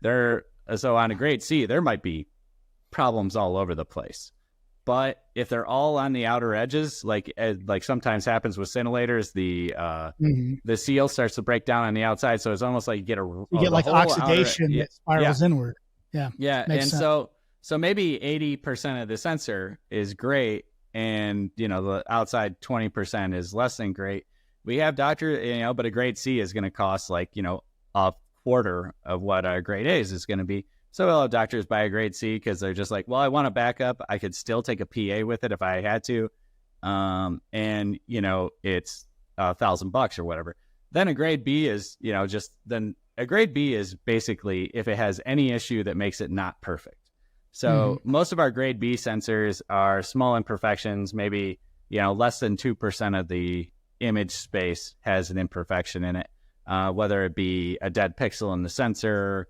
So on a grade C, there might be problems all over the place. But if they're all on the outer edges, like sometimes happens with scintillators, the seal starts to break down on the outside, so it's almost like you get like oxidation that spirals inward. Yeah, and sense. So maybe 80% of the sensor is great, and the outside 20% is less than great. We have doctors, but a grade C is going to cost like a quarter of what a grade A is going to be. So we'll have doctors buy a grade C because they're just like, well, I want a backup. I could still take a PA with it if I had to. And it's $1,000 or whatever. Then a grade B is, a grade B is basically if it has any issue that makes it not perfect. So most of our grade B sensors are small imperfections, maybe, less than 2% of the image space has an imperfection in it, whether it be a dead pixel in the sensor,